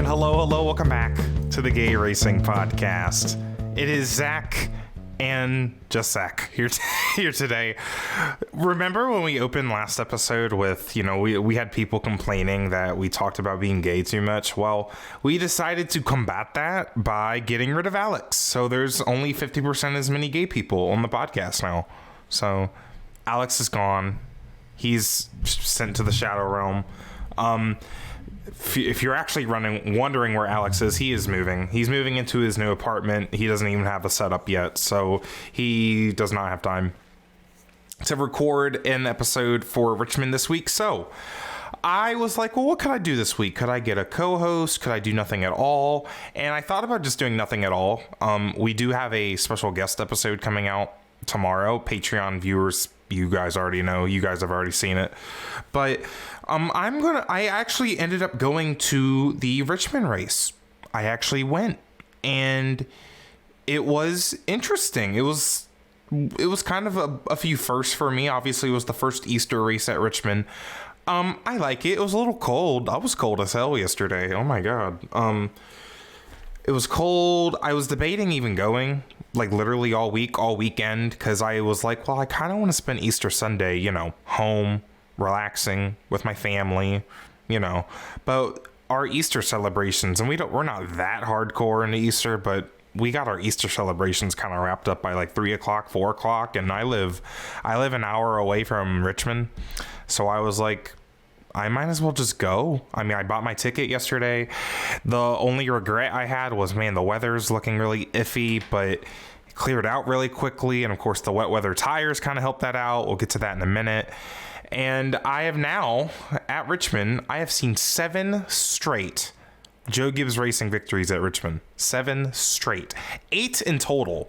And hello, welcome back to the Gay Racing Podcast. It is Zack and just Zack here today. Remember when we opened last episode with, we had people complaining that we talked about being gay too much? Well, we decided to combat that by getting rid of Alex. So there's only 50% as many gay people on the podcast now. So Alex is gone. He's sent to the Shadow Realm. If you're actually wondering where Alex is, he is moving. He's moving into his new apartment. He doesn't even have a setup yet, so he does not have time to record an episode for Richmond this week. So I was like, well, what could I do this week? Could I get a co-host? Could I do nothing at all? And I thought about just doing nothing at all. We do have a special guest episode coming out tomorrow. Patreon viewers, you guys already know. You guys have already seen it. But I actually ended up going to the Richmond race. I actually went, and it was interesting. It was kind of a few firsts for me. Obviously, it was the first Easter race at Richmond. I like it. It was a little cold. I was cold as hell yesterday. Oh my God. It was cold. I was debating even going, like literally all weekend, because I was like, well, I kind of want to spend Easter Sunday, home, relaxing with my family, but our Easter celebrations, and we're not that hardcore into Easter, but we got our Easter celebrations kind of wrapped up by like 3:00, 4:00. And I live an hour away from Richmond. So I was like, I might as well just go. I mean, I bought my ticket yesterday. The only regret I had was, man, the weather's looking really iffy, but it cleared out really quickly. And of course, the wet weather tires kind of helped that out. We'll get to that in a minute. And I have now, at Richmond, I have seen 7 straight Joe Gibbs Racing victories at Richmond. 7 straight. 8 in total.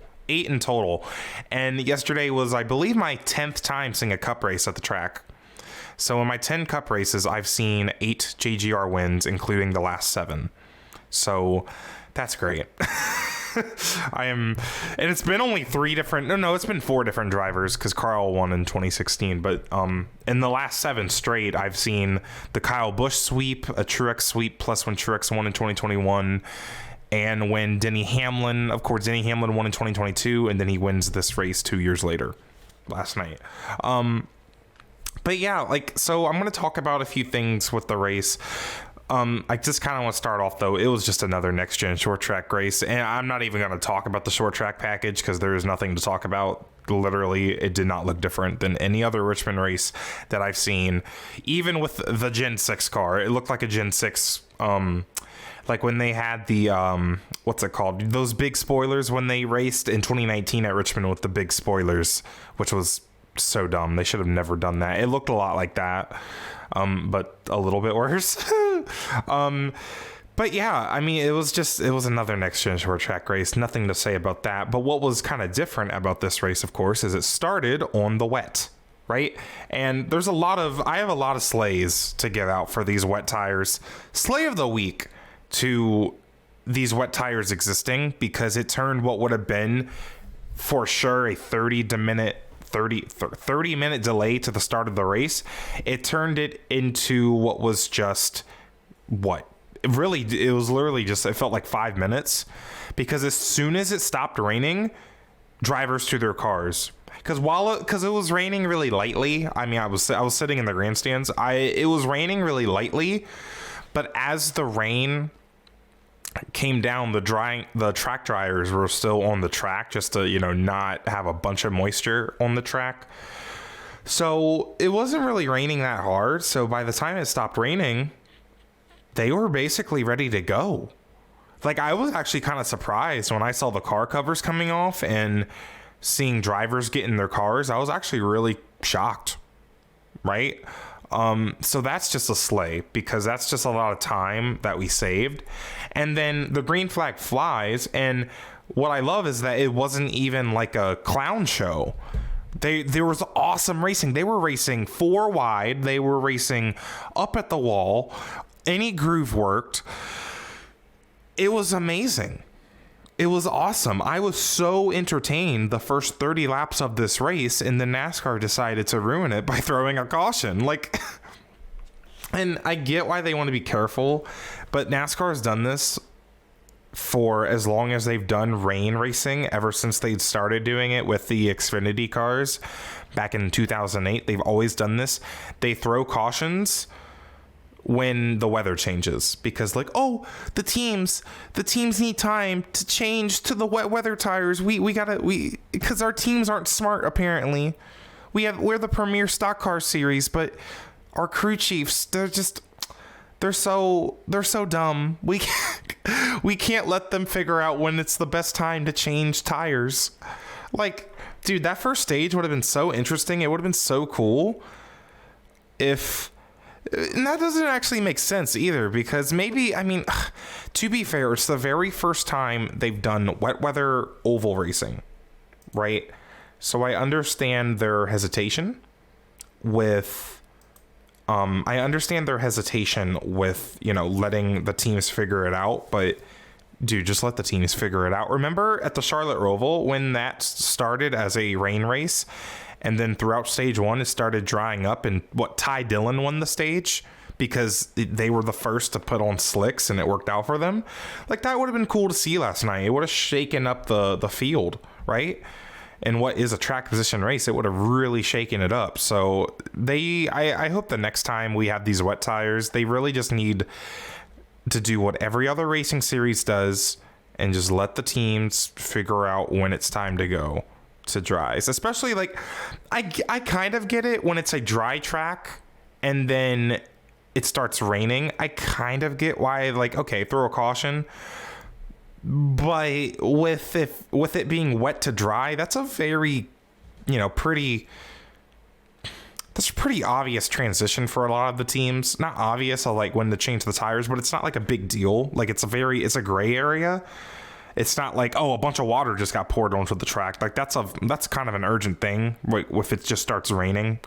And yesterday was, I believe, my 10th time seeing a cup race at the track. So in my 10 cup races, I've seen 8 JGR wins, including the last 7. So that's great. And it's been only 3 different, it's been 4 different drivers, because Carl won in 2016. But in the last 7 straight, I've seen the Kyle Busch sweep, a Truex sweep, plus when Truex won in 2021. And when Denny Hamlin won in 2022, and then he wins this race 2 years later, last night. But yeah, so I'm going to talk about a few things with the race. I just kind of want to start off, though. It was just another next-gen short track race. And I'm not even going to talk about the short track package, because there is nothing to talk about. Literally, it did not look different than any other Richmond race that I've seen. Even with the Gen 6 car, it looked like a Gen 6, like when they had the, what's it called? Those big spoilers when they raced in 2019 at Richmond with the big spoilers, which was so dumb. They should have never done that. It looked a lot like that, but a little bit worse. But yeah, I mean, it was another next gen short track race. Nothing to say about that. But what was kind of different about this race, of course, is it started on the wet, right? And I have a lot of slays to give out for these wet tires. Slay of the week to these wet tires existing, because it turned what would have been for sure a 30 minute delay to the start of the race. It turned it into what was just it was literally just, it felt like 5 minutes, because as soon as it stopped raining, drivers to their cars. Because it was raining really lightly. I mean, I was sitting in the grandstands. It was raining really lightly, but as the rain came down, the track dryers were still on the track, just to not have a bunch of moisture on the track. So it wasn't really raining that hard. So by the time it stopped raining, they were basically ready to go. Like, I was actually kind of surprised when I saw the car covers coming off and seeing drivers get in their cars. I was actually really shocked, right? So that's just a slay, because that's just a lot of time that we saved. And then the green flag flies, and what I love is that it wasn't even like a clown show. There was awesome racing. They were racing 4 wide. They were racing up at the wall. Any groove worked. It was amazing. It was awesome. I was so entertained the first 30 laps of this race, and then NASCAR decided to ruin it by throwing a caution. Like, And I get why they want to be careful, but NASCAR has done this for as long as they've done rain racing, ever since they started doing it with the Xfinity cars back in 2008. They've always done this. They throw cautions when the weather changes, because like, oh, the teams need time to change to the wet weather tires. Because our teams aren't smart, apparently. We're the premier stock car series, but our crew chiefs, they're so dumb. We can't let them figure out when it's the best time to change tires. Like, dude, that first stage would have been so interesting. It would have been so cool if... And that doesn't actually make sense either, because maybe, I mean, to be fair, it's the very first time they've done wet weather oval racing, right? So I understand their hesitation with... I understand their hesitation with, letting the teams figure it out, but dude, just let the teams figure it out. Remember at the Charlotte Roval when that started as a rain race, and then throughout stage one, it started drying up, and Ty Dillon won the stage because they were the first to put on slicks and it worked out for them. Like, that would have been cool to see last night. It would have shaken up the field, right? And what is a track position race, it would have really shaken it up. So I hope the next time we have these wet tires, they really just need to do what every other racing series does and just let the teams figure out when it's time to go to dries. Especially, like, I kind of get it when it's a dry track and then it starts raining. I kind of get why, like, okay, throw a caution. But with it being wet to dry, that's a very, pretty obvious transition for a lot of the teams. Not obvious, like when to change the tires, but it's not like a big deal. Like, it's a gray area. It's not like, oh, a bunch of water just got poured onto the track. Like, that's kind of an urgent thing, like, if it just starts raining.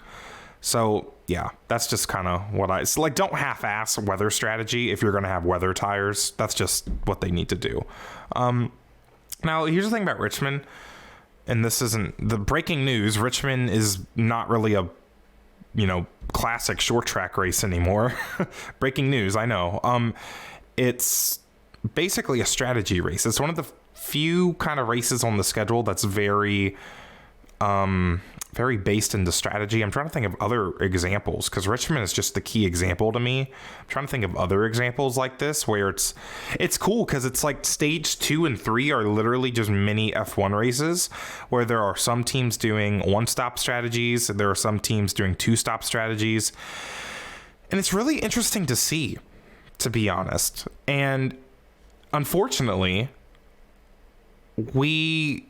So yeah, that's just kind of what it's like. Don't half-ass weather strategy if you're going to have weather tires. That's just what they need to do. Now, here's the thing about Richmond, and this isn't the breaking news. Richmond is not really a, classic short track race anymore. Breaking news, I know. It's basically a strategy race. It's one of the few kind of races on the schedule that's very based into strategy. I'm trying to think of other examples, because Richmond is just the key example to me. I'm trying to think of other examples like this where it's cool, because it's like stage 2 and 3 are literally just mini F1 races, where there are some teams doing one-stop strategies, there are some teams doing two-stop strategies, and it's really interesting to see, to be honest. And unfortunately, we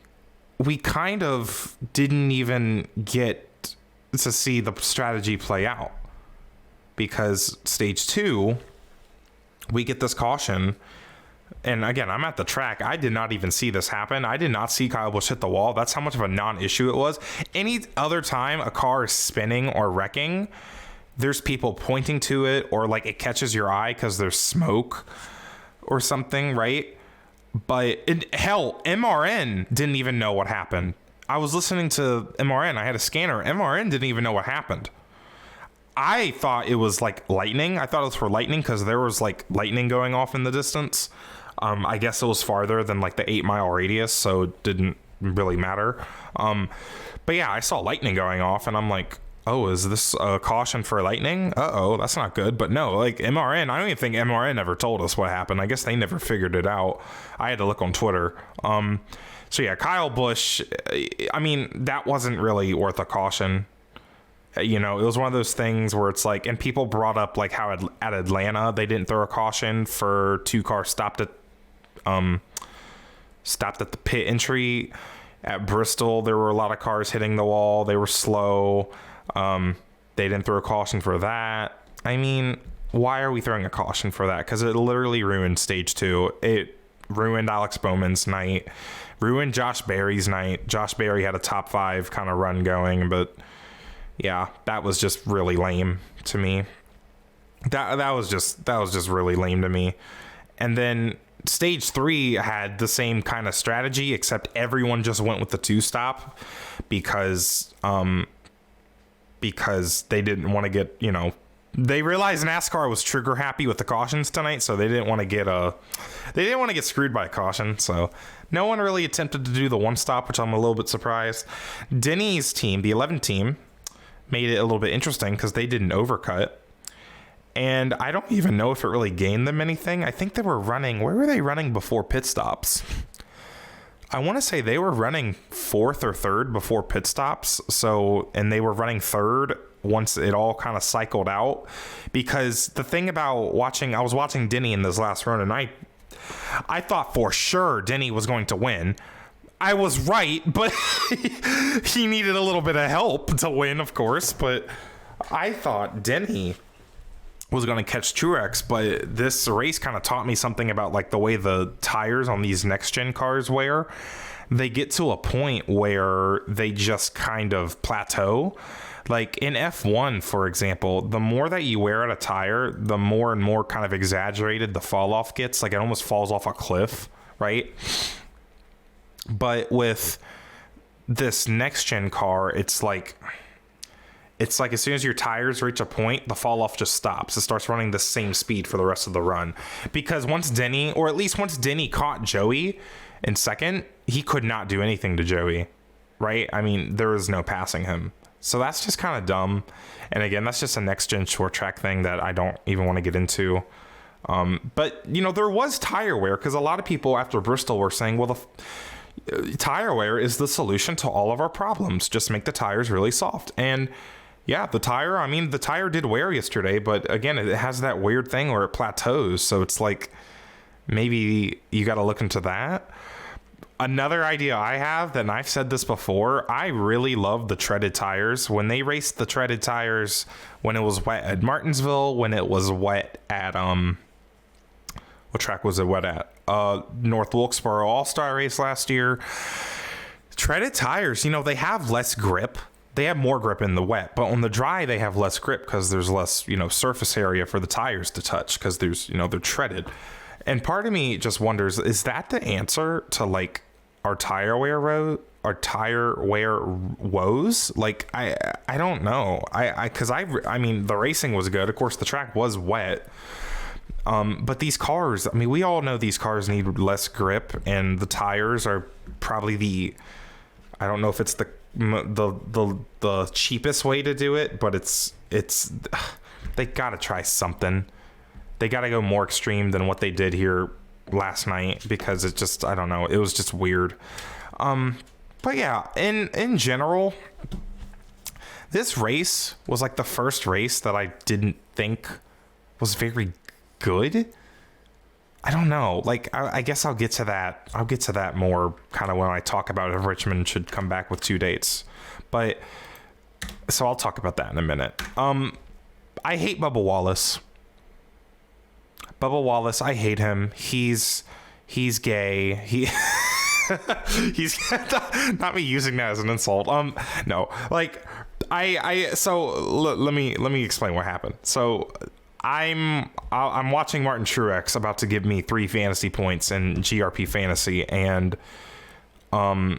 kind of didn't even get to see the strategy play out, because stage 2, we get this caution. And again, I'm at the track. I did not even see this happen. I did not see Kyle Busch hit the wall. That's how much of a non-issue it was. Any other time a car is spinning or wrecking, there's people pointing to it, or like it catches your eye because there's smoke or something, right? But hell, MRN didn't even know what happened. I was listening to MRN. I had a scanner. MRN didn't even know what happened. I thought it was like lightning. I thought it was for lightning because there was like lightning going off in the distance. I guess it was farther than like the 8-mile radius, so it didn't really matter. But yeah, I saw lightning going off, and I'm like, oh, is this a caution for lightning? Uh-oh, that's not good. But no, like MRN, I don't even think MRN ever told us what happened. I guess they never figured it out. I had to look on Twitter. So yeah, Kyle Busch, I mean, that wasn't really worth a caution. It was one of those things where it's like, and people brought up like how at Atlanta, they didn't throw a caution for 2 cars stopped at the pit entry. At Bristol, there were a lot of cars hitting the wall. They were slow. They didn't throw a caution for that. I mean, why are we throwing a caution for that? Because it literally ruined stage 2. It ruined Alex Bowman's night, ruined Josh Berry's night. Josh Berry had a top 5 kind of run going, but yeah, that was just really lame to me. That was just really lame to me. And then stage 3 had the same kind of strategy, except everyone just went with the 2-stop because they didn't want to get, they realized NASCAR was trigger happy with the cautions tonight, so they didn't want to get screwed by a caution. So no one really attempted to do the one stop, which I'm a little bit surprised. Denny's team, the 11 team, made it a little bit interesting because they did an overcut. And I don't even know if it really gained them anything. I think they were running, where were they running before pit stops? I want to say they were running 4th or 3rd before pit stops. So, and they were running 3rd once it all kind of cycled out. Because the thing about I was watching Denny in this last run, and I thought for sure Denny was going to win. I was right, but he needed a little bit of help to win, of course. But I thought Denny was going to catch Truex, but this race kind of taught me something about like the way the tires on these next gen cars wear. They get to a point where they just kind of plateau. Like in F1, for example, the more that you wear at a tire, the more and more kind of exaggerated the fall off gets. Like it almost falls off a cliff, right? But with this next gen car, it's like as soon as your tires reach a point, the fall off just stops. It starts running the same speed for the rest of the run. Because once Denny caught Joey in second, he could not do anything to Joey, right? I mean, there was no passing him. So that's just kind of dumb. And again, that's just a next gen short track thing that I don't even want to get into. But, there was tire wear, because a lot of people after Bristol were saying, well, the tire wear is the solution to all of our problems. Just make the tires really soft. And yeah, the tire did wear yesterday, but again, it has that weird thing where it plateaus. So it's like, maybe you got to look into that. Another idea I have, and I've said this before, I really love the treaded tires. When they raced the treaded tires, when it was wet at Martinsville, when it was wet at, what track was it wet at? North Wilkesboro All-Star race last year. Treaded tires, they have less grip. They have more grip in the wet, but on the dry, they have less grip because there's less, surface area for the tires to touch because there's, they're treaded. And part of me just wonders, is that the answer to like our tire wear woes? Like, I don't know. I mean, the racing was good. Of course, the track was wet. But these cars, I mean, we all know these cars need less grip, and the tires are probably I don't know if it's the cheapest way to do it, but it's they gotta try something. They gotta go more extreme than what they did here last night, because it just, I don't know, it was just weird. But yeah, in general, this race was like the first race that I didn't think was very good. I don't know. Like, I guess I'll get to that. I'll get to that more kind of when I talk about if Richmond should come back with 2 dates. But so I'll talk about that in a minute. I hate Bubba Wallace. I hate him. He's gay. He's not me using that as an insult. No, like so let me explain what happened. So I'm watching Martin Truex about to give me 3 fantasy points in GRP fantasy, and I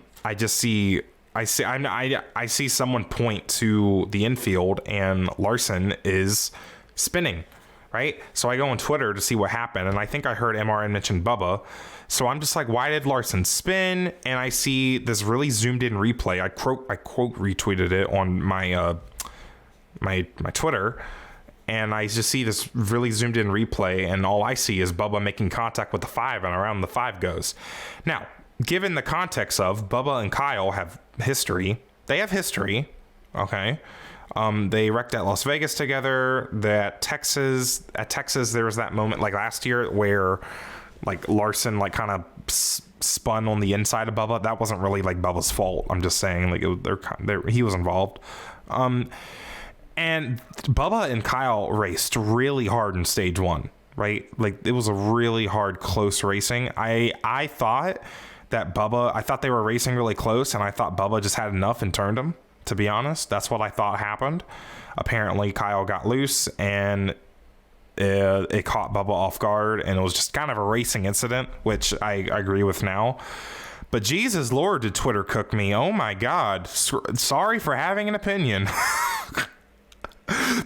see someone point to the infield, and Larson is spinning, right? So I go on Twitter to see what happened, and I think I heard MRN mention Bubba. So I'm just like, why did Larson spin? And I see this really zoomed in replay. I quote retweeted it on my my Twitter. And I just see this really zoomed in replay, and all I see is Bubba making contact with the 5, and around the 5 goes. Now, given the context of Bubba and Kyle have history, okay? They wrecked at Las Vegas together. At Texas, there was that moment like last year where like Larson like kind of spun on the inside of Bubba. That wasn't really like Bubba's fault. I'm just saying like he was involved. And Bubba and Kyle raced really hard in stage 1, right? Like it was a really hard, close racing. I thought they were racing really close, and I thought Bubba just had enough and turned him, to be honest. That's what I thought happened. Apparently Kyle got loose, and it caught Bubba off guard, and it was just kind of a racing incident, which I agree with now. But Jesus Lord, did Twitter cook me. Oh my God. Sorry for having an opinion.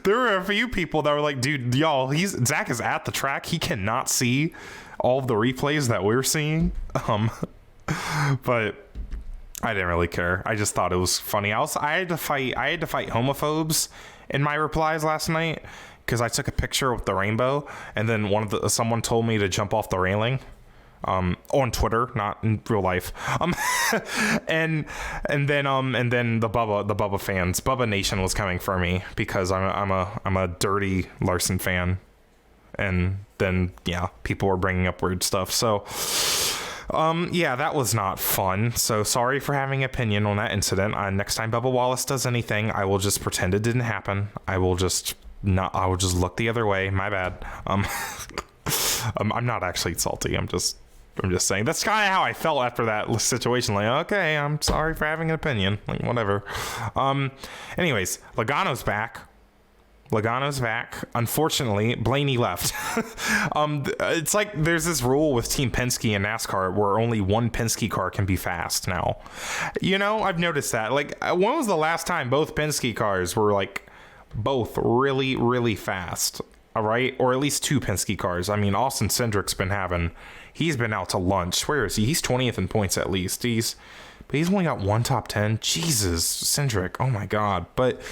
there were a few people that were like, dude, y'all, Zack is at the track. He cannot see all of the replays that we're seeing. But I didn't really care. I just thought it was funny. I had to fight homophobes in my replies last night because I took a picture with the rainbow, and then someone told me to jump off the railing. On Twitter, not in real life. And then the Bubba fans, Bubba Nation was coming for me because I'm a dirty Larson fan, and then people were bringing up weird stuff. So that was not fun. So sorry for having an opinion on that incident. Next time Bubba Wallace does anything, I will just pretend it didn't happen. I will just look the other way. My bad. I'm not actually salty. I'm just saying that's kind of how I felt after that situation. Like, okay, I'm sorry for having an opinion. Like, whatever. Anyways, Logano's back. Unfortunately, Blaney left. It's like there's this rule with Team Penske in NASCAR where only one Penske car can be fast now. I've noticed that. Like, when was the last time both Penske cars were like both really, really fast? All right, or at least two Penske cars. I mean, Austin Cindric's he's been out to lunch. Where is he? He's 20th in points at least. But he's only got one top 10. Jesus, Cindric. Oh my God. But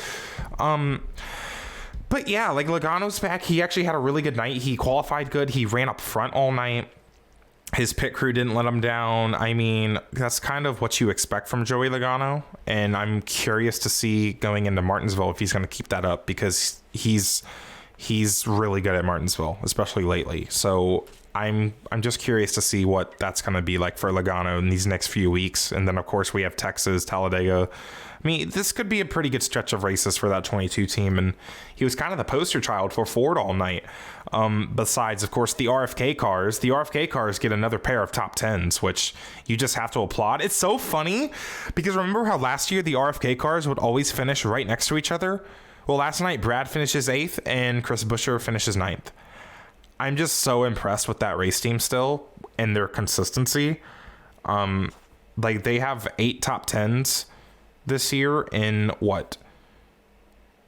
yeah, like Logano's back. He actually had a really good night. He qualified good. He ran up front all night. His pit crew didn't let him down. I mean, that's kind of what you expect from Joey Logano. And I'm curious to see going into Martinsville if he's going to keep that up, because he's really good at Martinsville, especially lately. So I'm just curious to see what that's going to be like for Logano in these next few weeks. And then, of course, we have Texas, Talladega. I mean, this could be a pretty good stretch of races for that 22 team. And he was kind of the poster child for Ford all night. Besides, of course, the RFK cars. The RFK cars get another pair of top 10s, which you just have to applaud. It's so funny because remember how last year the RFK cars would always finish right next to each other? Well, last night, Brad finishes 8th and Chris Buescher finishes 9th. I'm just so impressed with that race team still and their consistency. Like, they have 8 top 10s this year in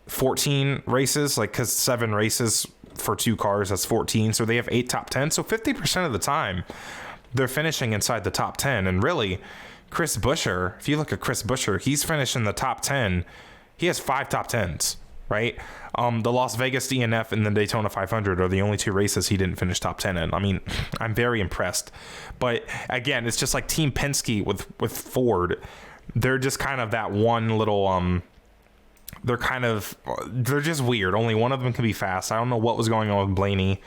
14 races? Like, because 7 races for 2 cars, that's 14. So they have 8 top 10. So 50% of the time, they're finishing inside the top 10. And really, Chris Buescher, if you look at Chris Buescher, he's finished in the top 10. He has 5 top 10s. Right? The Las Vegas DNF and the Daytona 500 are the only 2 races he didn't finish top 10 in. I mean, I'm very impressed. But again, it's just like Team Penske with Ford. They're just kind of that one little, they're just weird. Only one of them can be fast. I don't know what was going on with Blaney.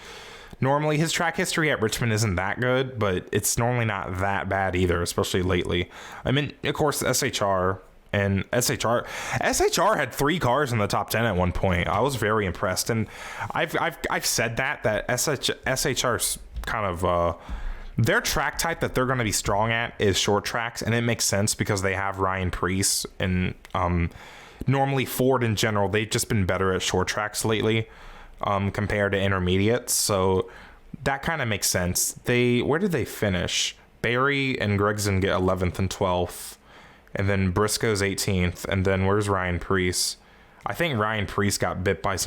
Normally, his track history at Richmond isn't that good, but it's normally not that bad either, especially lately. I mean, of course, SHR. And SHR had 3 cars in the top 10 at one point. I was very impressed, and I've said that SHR's kind of their track type that they're going to be strong at is short tracks, and it makes sense because they have Ryan Preece, and normally Ford in general, they've just been better at short tracks lately compared to intermediates, so that kind of makes sense. Where did they finish? Barry and Gregson get 11th and 12th. And then Briscoe's 18th. And then where's Ryan Preece? I think Ryan Preece got bit by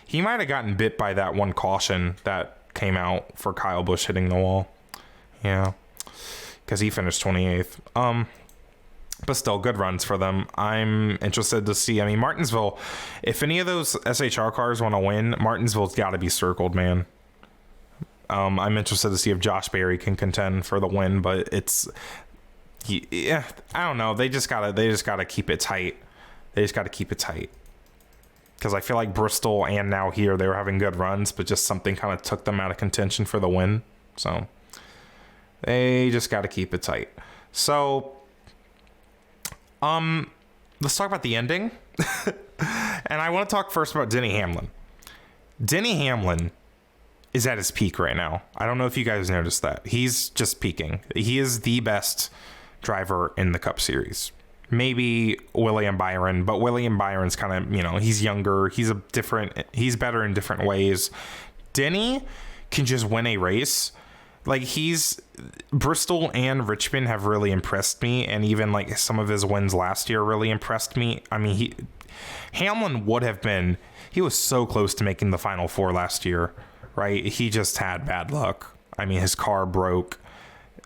he might have gotten bit by that one caution that came out for Kyle Busch hitting the wall. Yeah. Because he finished 28th. But still, good runs for them. I'm interested to see. I mean, Martinsville, if any of those SHR cars want to win, Martinsville's got to be circled, man. I'm interested to see if Josh Berry can contend for the win, but I don't know. They just gotta keep it tight. Because I feel like Bristol and now here, they were having good runs, but just something kind of took them out of contention for the win. So they just gotta keep it tight. So, let's talk about the ending. And I want to talk first about Denny Hamlin. Denny Hamlin is at his peak right now. I don't know if you guys noticed that. He's just peaking. He is the best driver in the Cup Series. Maybe William Byron, but William Byron's kind of, he's younger. He's better in different ways. Denny can just win a race. Like, Bristol and Richmond have really impressed me, and even like some of his wins last year really impressed me. I mean, Hamlin he was so close to making the Final Four last year, right? He just had bad luck. I mean, his car broke.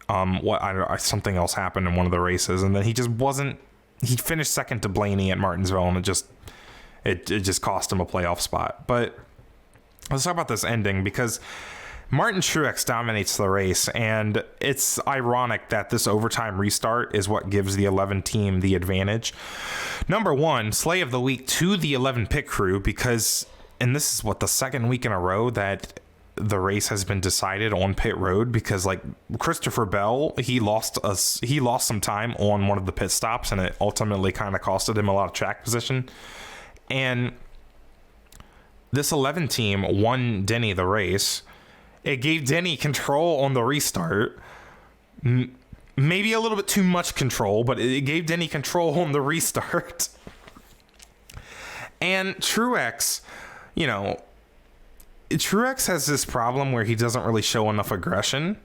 Something else happened in one of the races, and then he finished second to Blaney at Martinsville, and it just cost him a playoff spot. But let's talk about this ending, because Martin Truex dominates the race, and it's ironic that this overtime restart is what gives the 11 team the advantage. Number one, Slay of the Week to the 11 pit crew, because, and this is the second week in a row that the race has been decided on pit road, because like Christopher Bell, he lost some time on one of the pit stops, and it ultimately kind of costed him a lot of track position. And this 11 team won Denny the race. It gave Denny control on the restart. Maybe a little bit too much control, but it gave Denny control on the restart. And Truex, Truex has this problem where he doesn't really show enough aggression.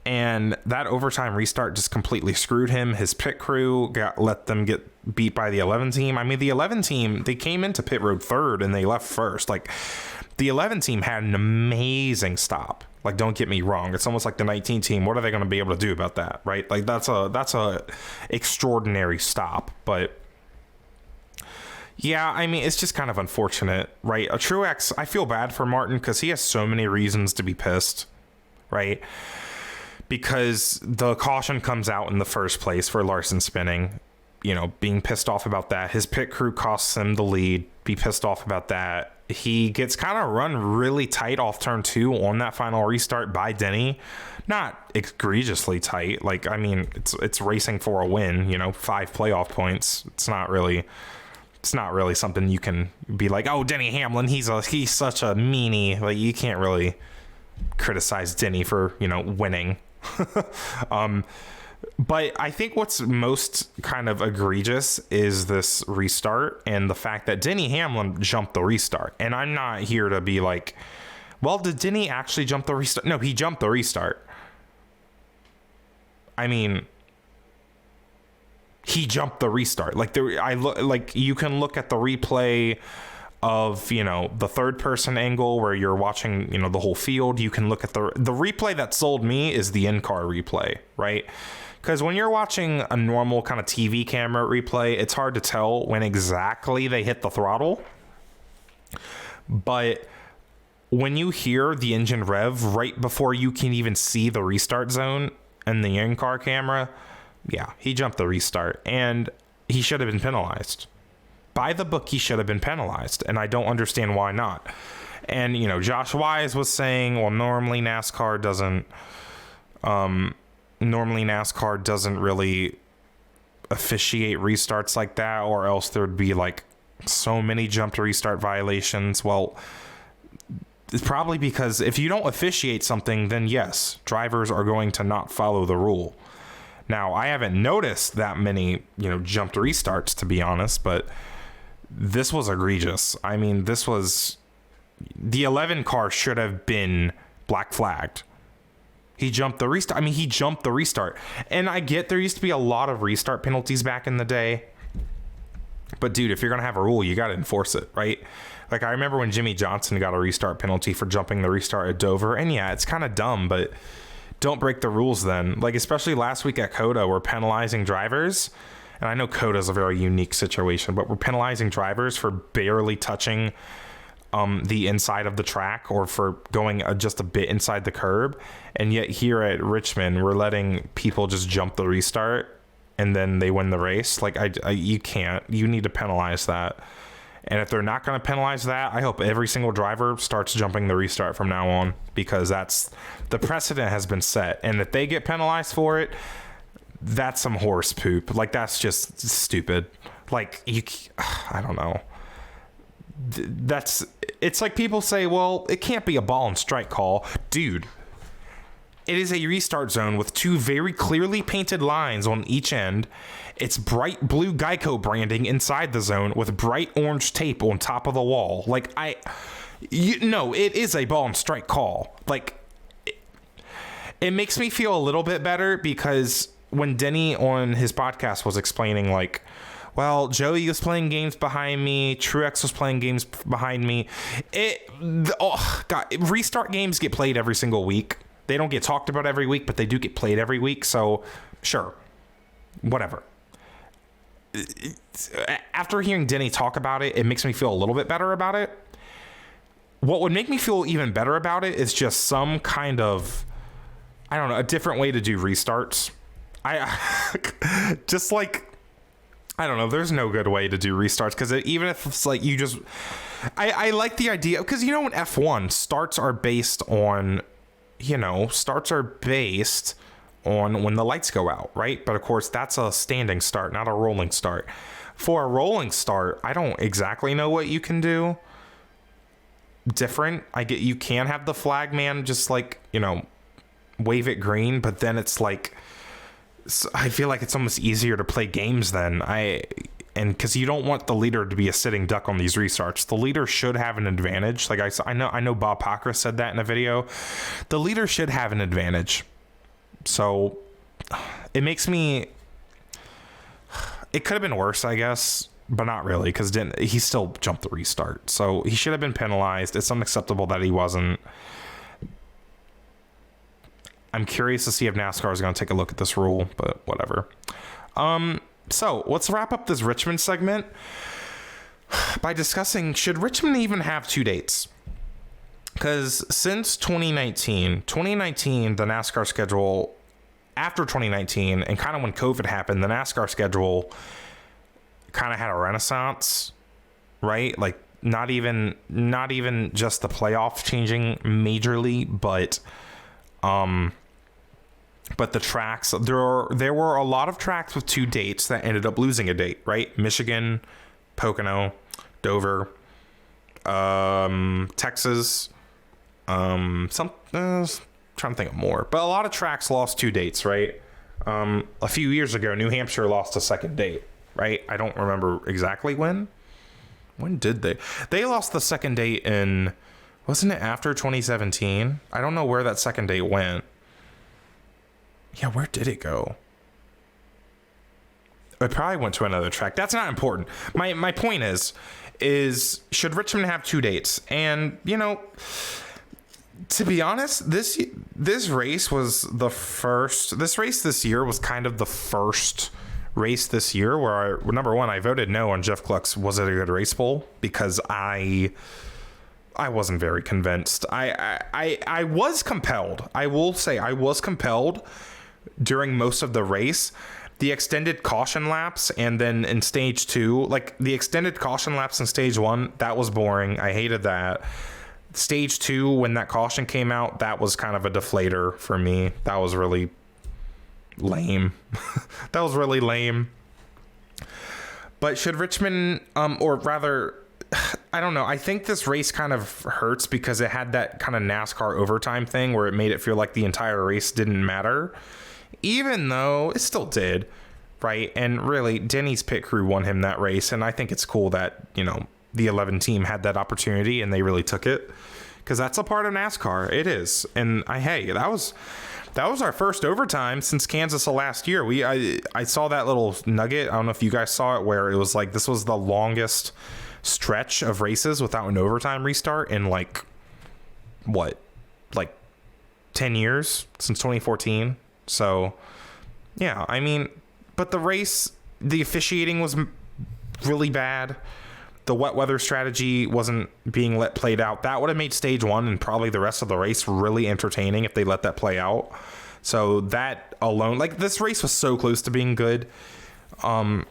And that overtime restart just completely screwed him. His pit crew let them get beat by the 11 team. I mean, the 11 team, they came into pit road third and they left first. Like, the 11 team had an amazing stop. Like, don't get me wrong. It's almost like the 19 team. What are they going to be able to do about that, right? Like, that's a extraordinary stop. But yeah, I mean, it's just kind of unfortunate, right? Truex, I feel bad for Martin because he has so many reasons to be pissed, right? Because the caution comes out in the first place for Larson spinning, being pissed off about that. His pit crew costs him the lead. Be pissed off about that. He gets kind of run really tight off turn 2 on that final restart by Denny. Not egregiously tight. Like, I mean, it's racing for a win, 5 playoff points. It's not really something you can be like, oh, Denny Hamlin, he's such a meanie. Like, you can't really criticize Denny for, winning. But I think what's most kind of egregious is this restart and the fact that Denny Hamlin jumped the restart. And I'm not here to be like, well, did Denny actually jump the restart? No, he jumped the restart. I mean, he jumped the restart. Like, you can look at the replay of, the third person angle where you're watching, the whole field. You can look at the replay that sold me is the in-car replay, right? Because when you're watching a normal kind of TV camera replay, it's hard to tell when exactly they hit the throttle. But when you hear the engine rev right before you can even see the restart zone and the in-car camera, yeah, he jumped the restart, and he should have been penalized. By the book, he should have been penalized, and I don't understand why not. And, Josh Wise was saying, well, normally NASCAR doesn't really officiate restarts like that, or else there'd be like so many jump to restart violations. Well, it's probably because if you don't officiate something, then yes, drivers are going to not follow the rule. Now, I haven't noticed that many, jump to restarts, to be honest, but this was egregious. I mean, the 11 car should have been black flagged. He jumped the restart. He jumped the restart. And I get there used to be a lot of restart penalties back in the day. But dude, if you're going to have a rule, you got to enforce it, right? Like, I remember when Jimmy Johnson got a restart penalty for jumping the restart at Dover. And yeah, it's kind of dumb, but don't break the rules then. Like, especially last week at COTA, we're penalizing drivers. And I know COTA's a very unique situation, but we're penalizing drivers for barely touching the inside of the track, or for going just a bit inside the curb. And yet here at Richmond, we're letting people just jump the restart and then they win the race. Like, you can't. You need to penalize that. And if they're not going to penalize that, I hope every single driver starts jumping the restart from now on, because the precedent has been set. And if they get penalized for it, that's some horse poop. Like, that's just stupid. Like, I don't know. It's like people say, well, it can't be a ball and strike call. Dude, it is a restart zone with 2 very clearly painted lines on each end. It's bright blue Geico branding inside the zone with bright orange tape on top of the wall. Like, it is a ball and strike call. Like, it makes me feel a little bit better, because when Denny on his podcast was explaining, like, well, Joey was playing games behind me. Truex was playing games behind me. Restart games get played every single week. They don't get talked about every week, but they do get played every week. So, sure, whatever. After hearing Denny talk about it, it makes me feel a little bit better about it. What would make me feel even better about it is just some kind of, I don't know, a different way to do restarts. Just like, I don't know, there's no good way to do restarts, because even if it's like you just, I like the idea, because in F1, starts are based on when the lights go out, right? But of course, that's a standing start, not a rolling start. For a rolling start, I don't exactly know what you can do different. You can have the flag man just like, wave it green, but then it's like, I feel like it's almost easier to play games then. And because you don't want the leader to be a sitting duck on these restarts. The leader should have an advantage. Like I know Bob Pocker said that in a video. The leader should have an advantage. So it makes me, it could have been worse, I guess, but not really, because he still jumped the restart. So he should have been penalized. It's unacceptable that he wasn't. I'm curious to see if NASCAR is going to take a look at this rule, but whatever. So let's wrap up this Richmond segment by discussing, should Richmond even have 2 dates? Because since 2019, the NASCAR schedule, after 2019, and kind of when COVID happened, the NASCAR schedule kind of had a renaissance, right? Like not even just the playoff changing majorly, but the tracks, there were a lot of tracks with 2 dates that ended up losing a date, right? Michigan, Pocono, Dover, Texas, trying to think of more, but a lot of tracks lost 2 dates, right? A few years ago, New Hampshire lost a second date, right? I don't remember exactly when. When did they? They lost the second date in, wasn't it after 2017? I don't know where that second date went. Yeah, where did it go? It probably went to another track. That's not important. My point is should Richmond have 2 dates? And, to be honest, this race was the first. This race this year was kind of the first race this year where number one, I voted no on Jeff Gluck's Was It a Good Race poll, because I wasn't very convinced. I was compelled. I will say I was compelled during most of the race. The extended caution laps, and then in stage 2, like the extended caution laps in stage 1, that was boring. I hated that. Stage 2, when that caution came out, that was kind of a deflator for me. That was really lame. That was really lame. But should Richmond, or rather, I don't know. I think this race kind of hurts because it had that kind of NASCAR overtime thing where it made it feel like the entire race didn't matter, even though it still did, right? And really, Denny's pit crew won him that race, and I think it's cool that, the 11 team had that opportunity and they really took it, because that's a part of NASCAR. It is. And that was our first overtime since Kansas of last year. I saw that little nugget. I don't know if you guys saw it, where it was like this was the longest stretch of races without an overtime restart in like 10 years, since 2014. So yeah, I mean, but the race, the officiating was really bad. The wet weather strategy wasn't being played out. That would have made stage 1 and probably the rest of the race really entertaining if they let that play out. So that alone, like, this race was so close to being good. The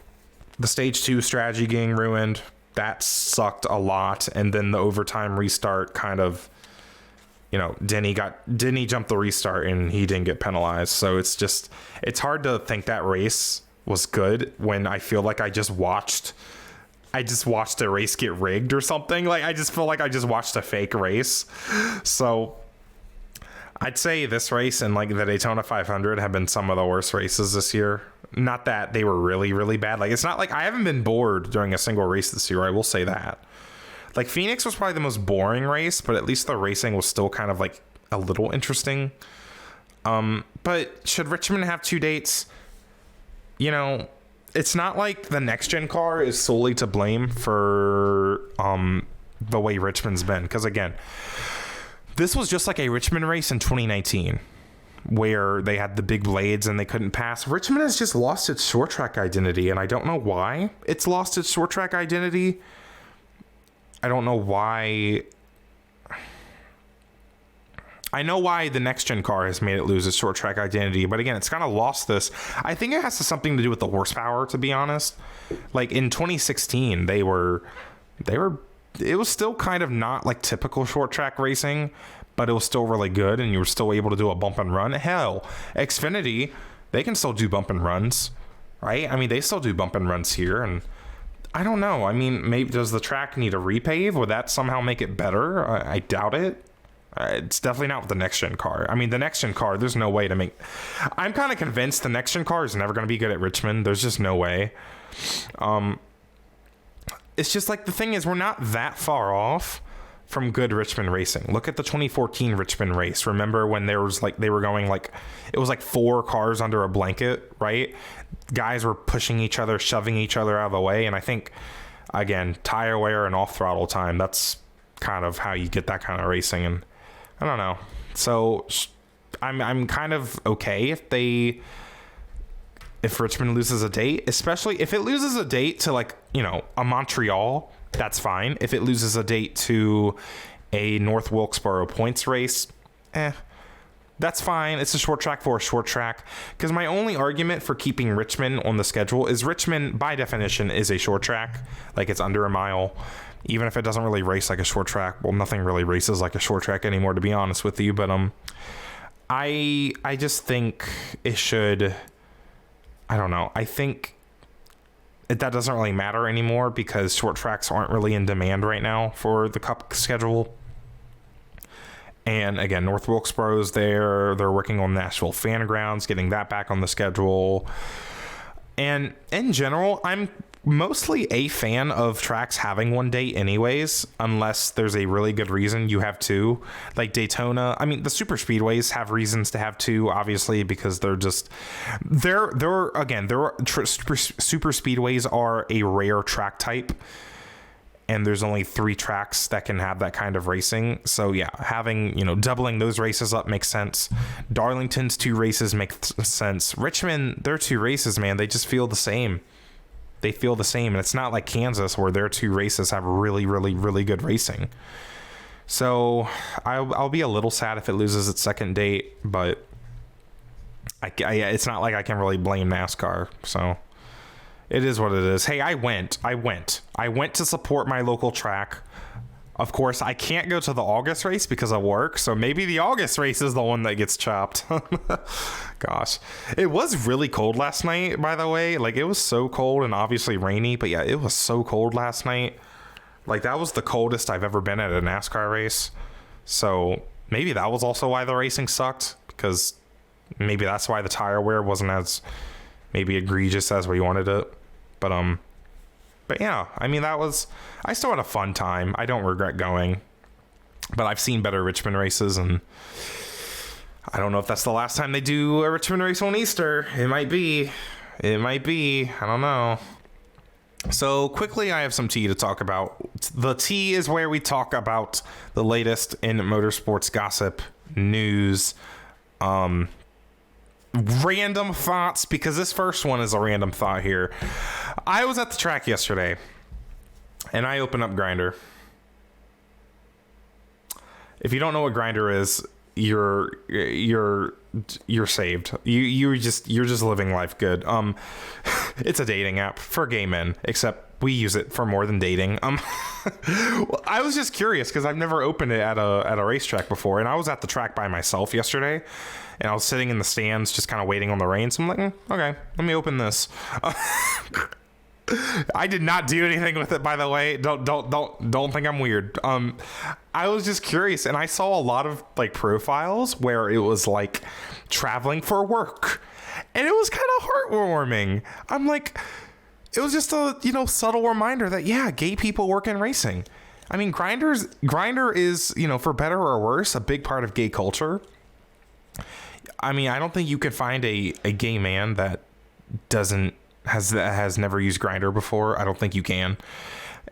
stage 2 strategy getting ruined, that sucked a lot. And then the overtime restart kind of, Denny jumped the restart and he didn't get penalized. So it's hard to think that race was good when I feel like I just watched a race get rigged or something. Like, I just feel like I just watched a fake race. So I'd say this race and like the Daytona 500 have been some of the worst races this year. Not that they were really, really bad. Like, it's not like I haven't been bored during a single race this year. I will say that. Like, Phoenix was probably the most boring race, but at least the racing was still kind of like a little interesting. But should Richmond have 2 dates? it's not like the next gen car is solely to blame for the way Richmond's been, because again, this was just like a Richmond race in 2019 where they had the big blades and they couldn't pass. Richmond has just lost its short track identity, and I don't know why it's lost its short track identity. I don't know why. I know why the next gen car has made it lose its short track identity, but again, it's kind of lost this. I think it has something to do with the horsepower, to be honest. Like in 2016, it was still kind of not like typical short track racing, but it was still really good, and you were still able to do a bump and run. Hell, Xfinity, they can still do bump and runs, right? I mean, they still do bump and runs here, and I don't know. I mean, maybe does the track need a repave? Would that somehow make it better? I doubt it. It's definitely not with the next gen car. I mean, the next gen car, there's no way to make. I'm kind of convinced the next gen car is never going to be good at Richmond. There's just no way. It's just like the thing is, we're not that far off from good Richmond racing. Look at the 2014 Richmond race. Remember when there was like, they were going like, it was like 4 cars under a blanket, right? Guys were pushing each other, shoving each other out of the way. And I think, again, tire wear and off throttle time, that's kind of how you get that kind of racing. And I don't know. So I'm kind of okay if Richmond loses a date, especially if it loses a date to like, you know, a Montreal, that's fine. If it loses a date to a North Wilkesboro points race, that's fine. It's a short track for a short track. Because my only argument for keeping Richmond on the schedule is Richmond, by definition, is a short track. Like, it's under a mile. Even if it doesn't really race like a short track. Well, nothing really races like a short track anymore, to be honest with you. But I just think it should... I don't know. I think that doesn't really matter anymore because short tracks aren't really in demand right now for the Cup schedule. And again, North Wilkesboro's there. They're working on Nashville Fairgrounds, getting that back on the schedule. And in general, I'm mostly a fan of tracks having one date anyways, unless there's a really good reason you have 2. Like Daytona, I mean, the super speedways have reasons to have 2, obviously, because super speedways are a rare track type, and there's only 3 tracks that can have that kind of racing. So yeah, having, you know, doubling those races up makes sense. Darlington's 2 races make sense. Richmond, their 2 races, man, they just feel the same. They feel the same, and it's not like Kansas where their 2 races have really, really, really good racing. So I'll be a little sad if it loses its second date, but it's not like I can really blame NASCAR. So it is what it is. Hey, I went to support my local track. Of course, I can't go to the August race because of work, so maybe the August race is the one that gets chopped. Gosh. It was really cold last night, by the way. Like, it was so cold and obviously rainy, but yeah, it was so cold last night. Like, that was the coldest I've ever been at a NASCAR race. So maybe that was also why the racing sucked, because maybe that's why the tire wear wasn't as maybe egregious as we wanted it. But yeah, I mean, I still had a fun time. I don't regret going, but I've seen better Richmond races, and I don't know if that's the last time they do a Richmond race on Easter. It might be. I don't know. So quickly, I have some tea to talk about. The tea is where we talk about the latest in motorsports gossip, news, random thoughts, because this first one is a random thought here. I was at the track yesterday, and I opened up Grindr. If you don't know what Grindr is, you're saved. You're just living life good. It's a dating app for gay men, except we use it for more than dating. I was just curious because I've never opened it at a racetrack before, and I was at the track by myself yesterday. And I was sitting in the stands just kind of waiting on the rain. So I'm like, okay, let me open this. I did not do anything with it, by the way. Don't think I'm weird. I was just curious, and I saw a lot of like profiles where it was like traveling for work, and it was kind of heartwarming. I'm like, it was just a subtle reminder that yeah, gay people work in racing. I mean, Grindr is for better or worse a big part of gay culture. I mean, I don't think you could find a gay man that doesn't has never used Grindr before. I don't think you can.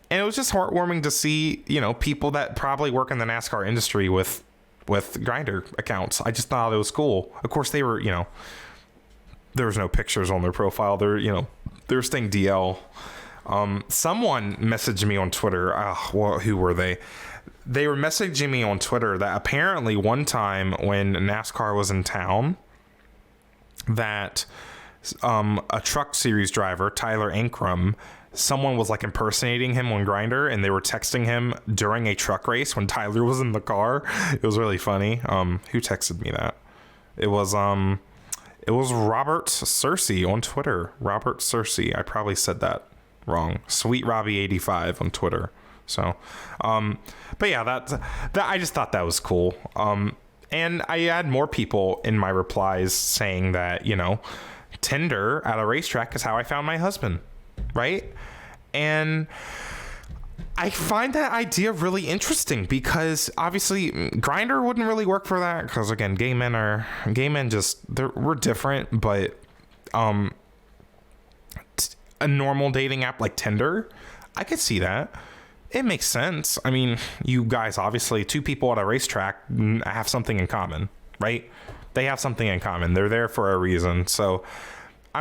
And it was just heartwarming to see, people that probably work in the NASCAR industry with Grindr accounts. I just thought it was cool. Of course, they were, there was no pictures on their profile. They were staying DL. Someone messaged me on Twitter. Who were they? They were messaging me on Twitter that apparently one time when NASCAR was in town, that a truck series driver, Tyler Ankrum, someone was like impersonating him on Grindr, and they were texting him during a truck race when Tyler was in the car. It was really funny. Who texted me that? It was Robert Cersei on Twitter. Robert Cersei. I probably said that wrong. Sweet Robbie 85 on Twitter. So, but yeah, that I just thought that was cool. And I had more people in my replies saying that, Tinder at a racetrack is how I found my husband, right? And I find that idea really interesting because obviously Grindr wouldn't really work for that because, again, gay men we're different, but a normal dating app like Tinder, I could see that. It makes sense. I mean, you guys, obviously, two people at a racetrack have something in common, right? They have something in common. They're there for a reason. So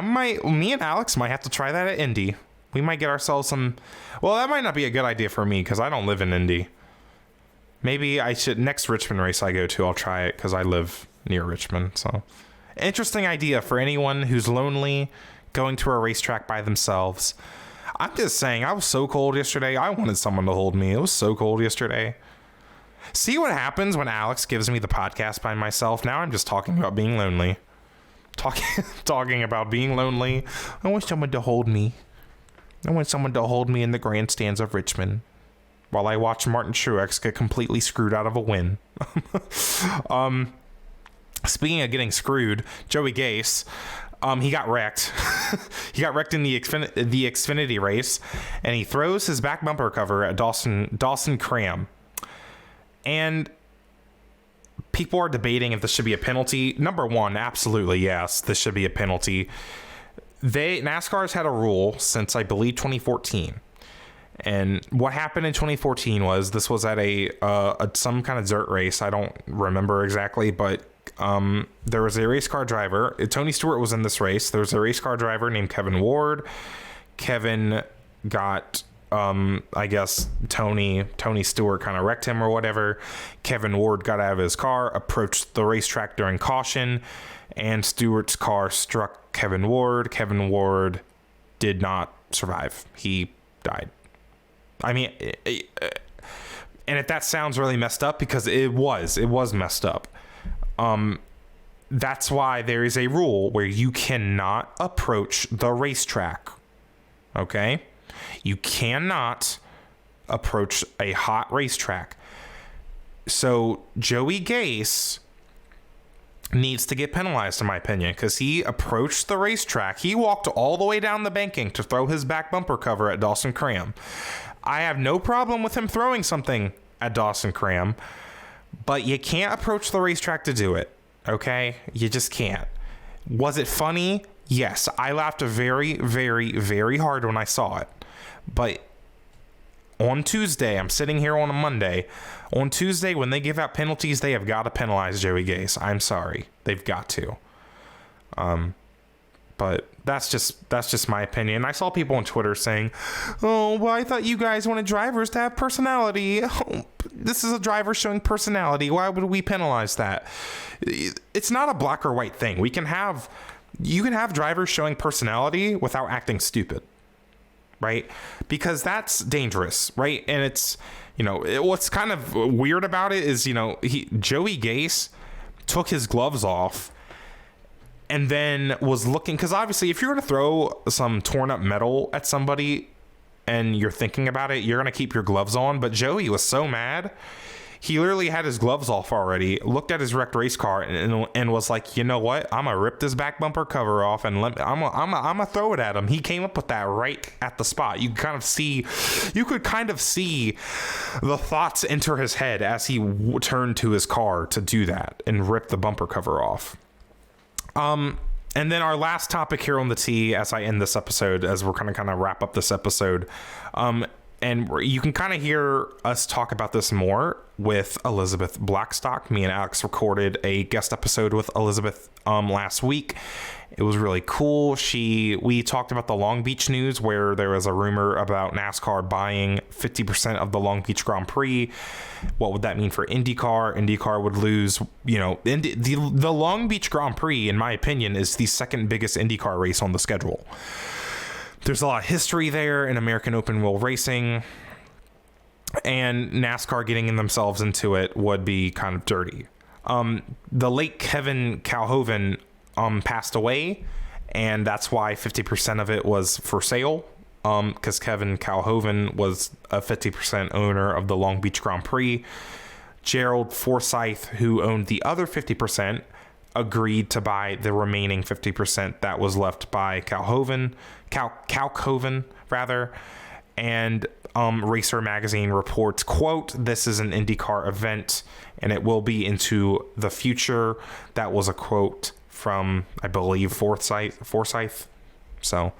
me and Alex might have to try that at Indy. We might get ourselves some, well, that might not be a good idea for me because I don't live in Indy. Maybe I should, next Richmond race I go to, I'll try it because I live near Richmond. So interesting idea for anyone who's lonely, going to a racetrack by themselves. I'm just saying, I was so cold yesterday. I wanted someone to hold me. It was so cold yesterday. See what happens when Alex gives me the podcast by myself. Now I'm just talking about being lonely. Talking about being lonely. I want someone to hold me. I want someone to hold me in the grandstands of Richmond while I watch Martin Truex get completely screwed out of a win. Speaking of getting screwed, Joey Gase, he got wrecked. He got wrecked in the Xfinity race, and he throws his back bumper cover at Dawson Cram. And people are debating if this should be a penalty. Number one, absolutely yes, this should be a penalty. NASCAR's had a rule since, I believe, 2014. And what happened in 2014 was this was at some kind of dirt race. I don't remember exactly, but there was a race car driver. Tony Stewart was in this race. There was a race car driver named Kevin Ward. Kevin got, I guess, Tony Stewart kind of wrecked him or whatever. Kevin Ward got out of his car, approached the racetrack during caution, and Stewart's car struck Kevin Ward. Kevin Ward did not survive. He died. I mean, and if that sounds really messed up, because it was messed up. That's why there is a rule where you cannot approach the racetrack. Okay? You cannot approach a hot racetrack. So Joey Gase needs to get penalized, in my opinion, because he approached the racetrack. He walked all the way down the banking to throw his back bumper cover at Dawson Cram. I have no problem with him throwing something at Dawson Cram, but you can't approach the racetrack to do it. Okay? You just can't. Was it funny? Yes. I laughed very, very, very hard when I saw it. But on Tuesday, I'm sitting here on a Monday. On Tuesday, when they give out penalties, they have got to penalize Joey Gase. I'm sorry. They've got to. But that's just my opinion. I saw people on Twitter saying, "Oh, well, I thought you guys wanted drivers to have personality. Oh, this is a driver showing personality. Why would we penalize that?" It's not a black or white thing. You can have drivers showing personality without acting stupid, right? Because that's dangerous, right? And it's, what's kind of weird about it is, Joey Gase took his gloves off and then was looking, because obviously if you're going to throw some torn up metal at somebody and you're thinking about it, you're going to keep your gloves on. But Joey was so mad, he literally had his gloves off already, looked at his wrecked race car and was like, you know what? I'm going to rip this back bumper cover off and I'm going to throw it at him. He came up with that right at the spot. You could kind of see the thoughts enter his head as he turned to his car to do that and rip the bumper cover off. And then our last topic here on the T, as I end this episode, as we're kind of wrap up this episode, and you can kind of hear us talk about this more with Elizabeth Blackstock. Me and Alex recorded a guest episode with Elizabeth last week. It was really cool. We talked about the Long Beach news, where there was a rumor about NASCAR buying 50% of the Long Beach Grand Prix. What would that mean for IndyCar? IndyCar would lose, the Long Beach Grand Prix, in my opinion, is the second biggest IndyCar race on the schedule. There's a lot of history there in American open wheel racing, and NASCAR getting themselves into it would be kind of dirty. The late Kevin Calhoun passed away, and that's why 50% of it was for sale, because Kevin Calhoun was a 50% owner of the Long Beach Grand Prix. Gerald Forsyth, who owned the other 50%, agreed to buy the remaining 50% that was left by Calhoun, and Racer Magazine reports, quote, "This is an IndyCar event and it will be into the future." That was a quote from, I believe, Forsyth. So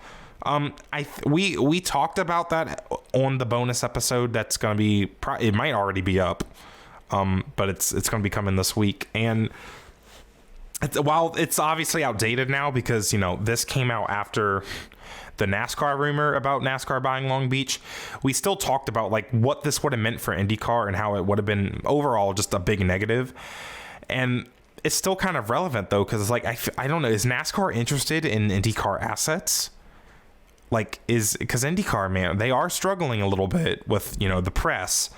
we talked about that on the bonus episode. That's going to be, it might already be up, but it's going to be coming this week. And while it's obviously outdated now, because this came out after the NASCAR rumor about NASCAR buying Long Beach, we still talked about like what this would have meant for IndyCar and how it would have been overall just a big negative. And it's still kind of relevant though, because it's like, I don't know, is NASCAR interested in IndyCar assets? Like, because IndyCar, man, they are struggling a little bit with the press.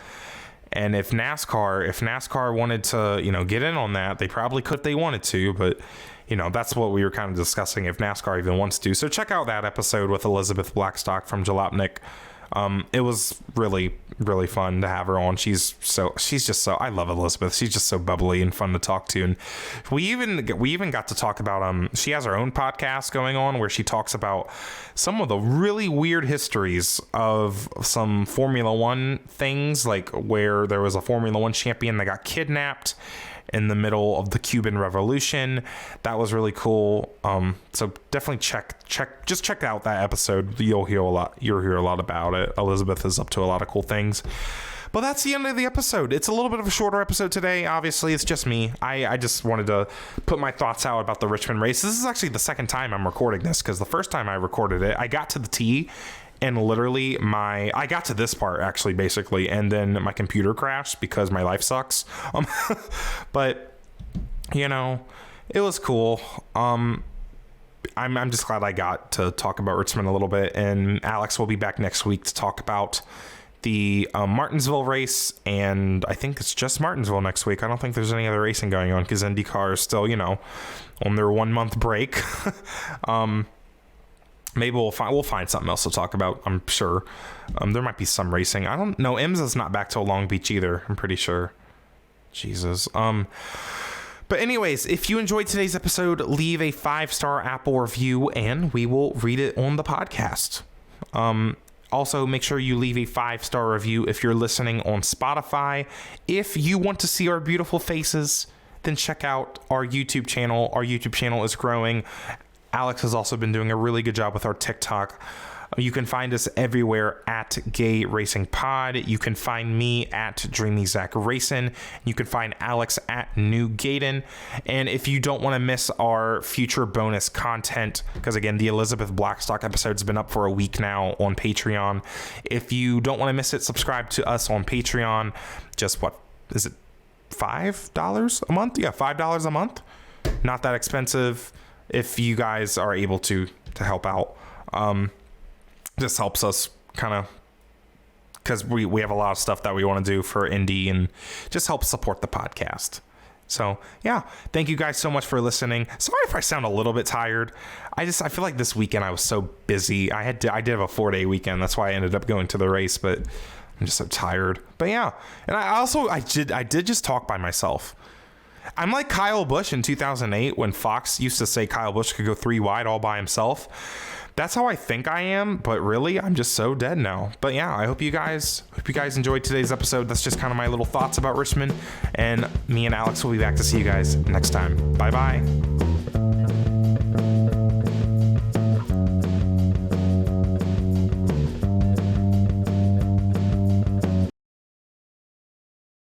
And if NASCAR wanted to, get in on that, they probably could if they wanted to, but that's what we were kind of discussing, if NASCAR even wants to. So check out that episode with Elizabeth Blackstock from Jalopnik. It was really, really fun to have her on. She's just so, I love Elizabeth. She's just so bubbly and fun to talk to. And we even got to talk about, she has her own podcast going on where she talks about some of the really weird histories of some Formula One things, like where there was a Formula One champion that got kidnapped in the middle of the Cuban Revolution. That was really cool. So definitely check out that episode. You'll hear a lot about it. Elizabeth is up to a lot of cool things. But that's the end of the episode. It's a little bit of a shorter episode today. Obviously, it's just me. I just wanted to put my thoughts out about the Richmond race. This is actually the second time I'm recording this, because the first time I recorded it, I got to the T, and literally I got to this part actually, basically, and then my computer crashed because my life sucks. But it was cool. I'm just glad I got to talk about Richmond a little bit, and Alex will be back next week to talk about the Martinsville race, and I think it's just Martinsville next week. I don't think there's any other racing going on, because IndyCar is still on their 1 month break. Maybe we'll find something else to talk about. I'm sure there might be some racing. I don't know. IMSA's not back till Long Beach either, I'm pretty sure. Jesus. But anyways, if you enjoyed today's episode, leave a 5-star Apple review and we will read it on the podcast. Also, make sure you leave a 5-star review if you're listening on Spotify. If you want to see our beautiful faces, then check out our YouTube channel. Our YouTube channel is growing. Alex has also been doing a really good job with our TikTok. You can find us everywhere at Gay Racing Pod. You can find me at Dreamy Zack Racing. You can find Alex at New Gaydon. And if you don't want to miss our future bonus content, because again, the Elizabeth Blackstock episode's been up for a week now on Patreon. If you don't want to miss it, subscribe to us on Patreon. Just what is it? $5 a month? Yeah, $5 a month. Not that expensive. If you guys are able to help out, this helps us kind of, because we have a lot of stuff that we want to do for indie, and just help support the podcast. So yeah, thank you guys so much for listening. Sorry if I sound a little bit tired. I feel like this weekend I was so busy. I did have a 4-day weekend. That's why I ended up going to the race, but I'm just so tired. But yeah, and I did just talk by myself. I'm like Kyle Busch in 2008 when Fox used to say Kyle Busch could go 3 wide all by himself. That's how I think I am, but really I'm just so dead now. But yeah, I hope you guys enjoyed today's episode. That's just kind of my little thoughts about Richmond, and me and Alex will be back to see you guys next time. Bye bye.